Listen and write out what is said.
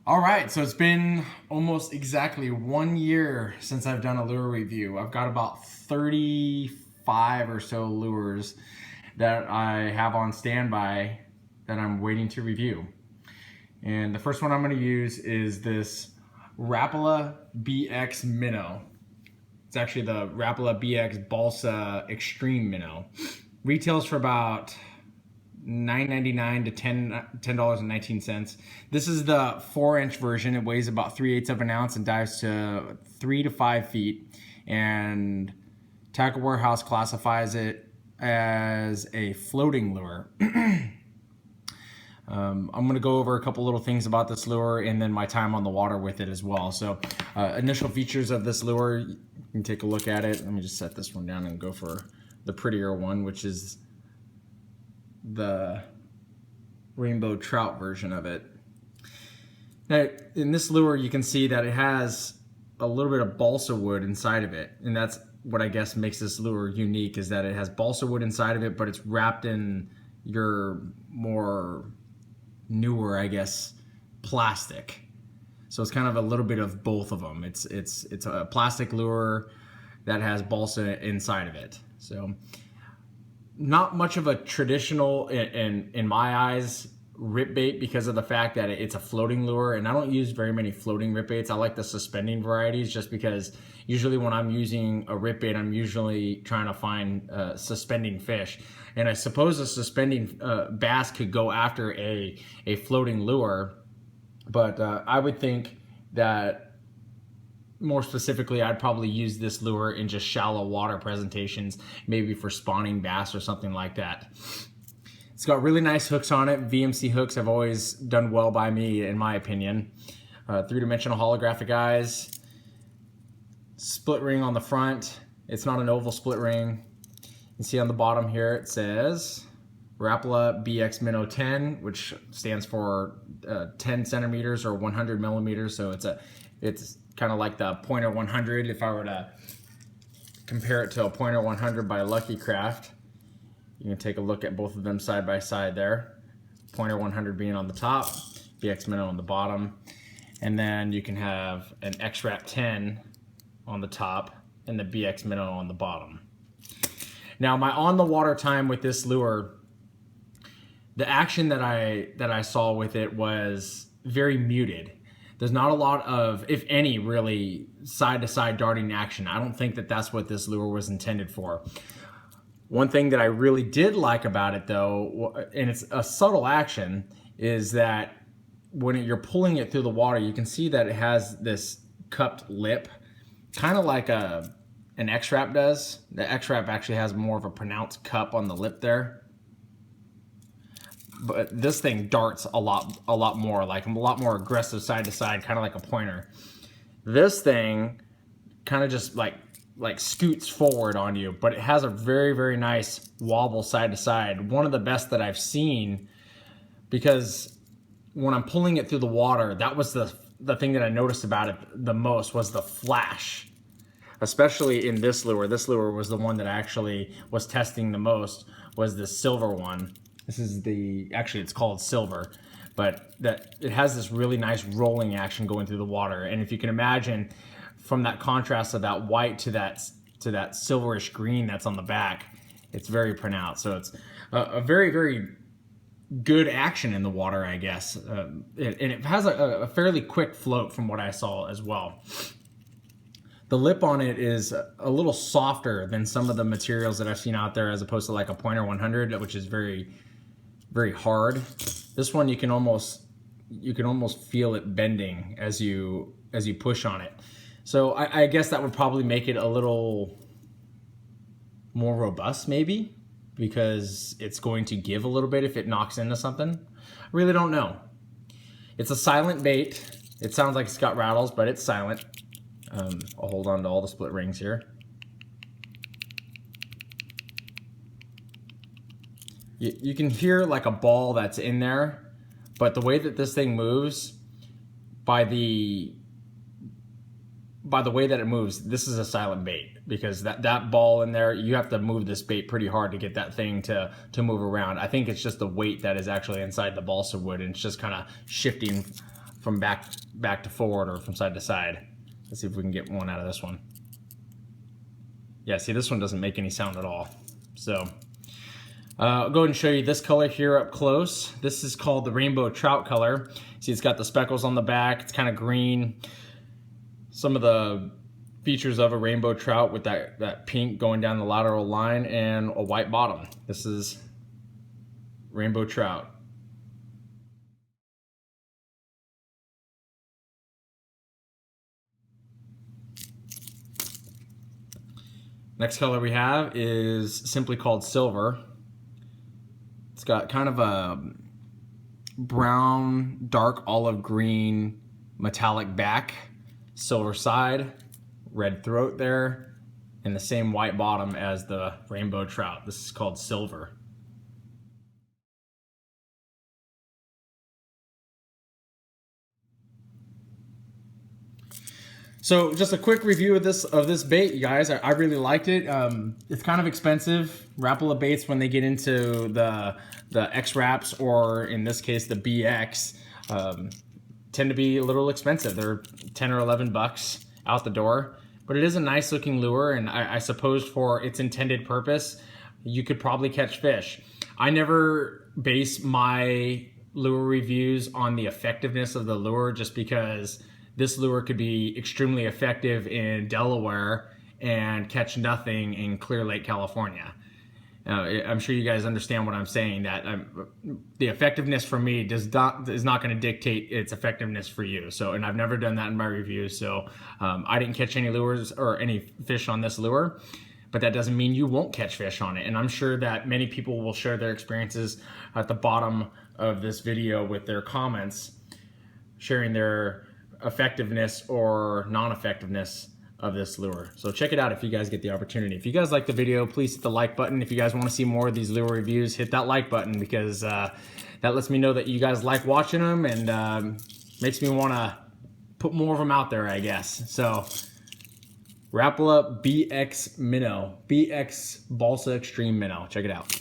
All right, so it's been almost exactly 1 year since I've done a lure review. I've got about 35 or so lures that I have on standby that I'm waiting to review. And the first one I'm going to use is this Rapala Bx Minnow. It's actually the Rapala Bx Balsa Xtreme Minnow. Retails for about $9.99 to $10.19. This is the 4-inch version. It weighs about 3/8 of an ounce and dives to 3 to 5 feet. And Tackle Warehouse classifies it as a floating lure. I'm going to go over a couple little things about this lure and then my time on the water with it as well. So initial features of this lure, you can take a look at it. Let me just set this one down and go for the prettier one, which is the rainbow trout version of it. Now, in this lure, you can see that it has a little bit of balsa wood inside of it, and that's what I guess makes this lure unique, is that it has balsa wood inside of it, but it's wrapped in your more newer, I guess, plastic. So it's kind of a little bit of both of them. It's a plastic lure that has balsa inside of it. So not much of a traditional, in my eyes, rip bait, because of the fact that it's a floating lure, and I don't use very many floating rip baits. I like the suspending varieties just because usually when I'm using a rip bait, I'm usually trying to find suspending fish. And I suppose a suspending bass could go after a floating lure, but I would think that more specifically, I'd probably use this lure in just shallow water presentations, maybe for spawning bass or something like that. It's got really nice hooks on it. VMC hooks have always done well by me, in my opinion. 3-dimensional holographic eyes. Split ring on the front. It's not an oval split ring. You can see on the bottom here it says Rapala Bx Minnow 10, which stands for 10 centimeters or 100 millimeters. So it's kind of like the Pointer 100 if I were to compare it to a Pointer 100 by Lucky Craft. You can take a look at both of them side by side there. Pointer 100 being on the top, Bx Minnow on the bottom. And then you can have an X-Rap 10 on the top and the Bx Minnow on the bottom. Now, my on the water time with this lure, the action that I saw with it was very muted. There's not a lot of, if any, really side-to-side darting action. I don't think that that's what this lure was intended for. One thing that I really did like about it, though, and it's a subtle action, is that when you're pulling it through the water, you can see that it has this cupped lip, kind of like an X-Rap does. The X-Rap actually has more of a pronounced cup on the lip there. But this thing darts a lot more, like a lot more aggressive side to side, kind of like a pointer. This thing kind of just like scoots forward on you, but it has a very, very nice wobble side to side. One of the best that I've seen, because when I'm pulling it through the water, that was the thing that I noticed about it the most, was the flash. Especially in this lure. This lure was the one that I actually was testing the most, was the silver one. This is actually it's called silver, but that it has this really nice rolling action going through the water. And if you can imagine, from that contrast of that white to that silverish green that's on the back, it's very pronounced. So it's a very, very good action in the water, I guess. And it has a fairly quick float from what I saw as well. The lip on it is a little softer than some of the materials that I've seen out there, as opposed to like a Pointer 100, which is very, very hard. This one you can almost feel it bending as you push on it. So I guess that would probably make it a little more robust, maybe, because it's going to give a little bit if it knocks into something. I really don't know. It's a silent bait. It sounds like it's got rattles, but it's silent. I'll hold on to all the split rings here. You can hear like a ball that's in there, but the way that this thing moves, by the way that it moves, this is a silent bait, because that ball in there, you have to move this bait pretty hard to get that thing to move around. I think it's just the weight that is actually inside the balsa wood, and it's just kind of shifting from back to forward or from side to side. Let's see if we can get one out of this one. Yeah, see, this one doesn't make any sound at all. So I'll go ahead and show you this color here up close. This is called the rainbow trout color. See, it's got the speckles on the back. It's kind of green. Some of the features of a rainbow trout with that pink going down the lateral line and a white bottom. This is rainbow trout. Next color we have is simply called silver. It's got kind of a brown, dark olive green, metallic back, silver side, red throat there, and the same white bottom as the rainbow trout. This is called silver. So just a quick review of this bait, you guys. I really liked it. It's kind of expensive. Rapala baits, when they get into the X wraps, or in this case the BX, tend to be a little expensive. They're 10 or 11 bucks out the door, but it is a nice looking lure, and I suppose for its intended purpose, you could probably catch fish. I never base my lure reviews on the effectiveness of the lure, just because this lure could be extremely effective in Delaware and catch nothing in Clear Lake, California. I'm sure you guys understand what I'm saying, that the effectiveness for me is not going to dictate its effectiveness for you. So, and I've never done that in my reviews. So I didn't catch any lures or any fish on this lure, but that doesn't mean you won't catch fish on it. And I'm sure that many people will share their experiences at the bottom of this video with their comments, sharing their effectiveness or non-effectiveness of this lure. So check it out if you guys get the opportunity. If you guys like the video, please hit the like button. If you guys want to see more of these lure reviews, hit that like button, because that lets me know that you guys like watching them, and makes me want to put more of them out there, I guess. So Rapala Bx Minnow, Bx Balsa Xtreme Minnow. Check it out.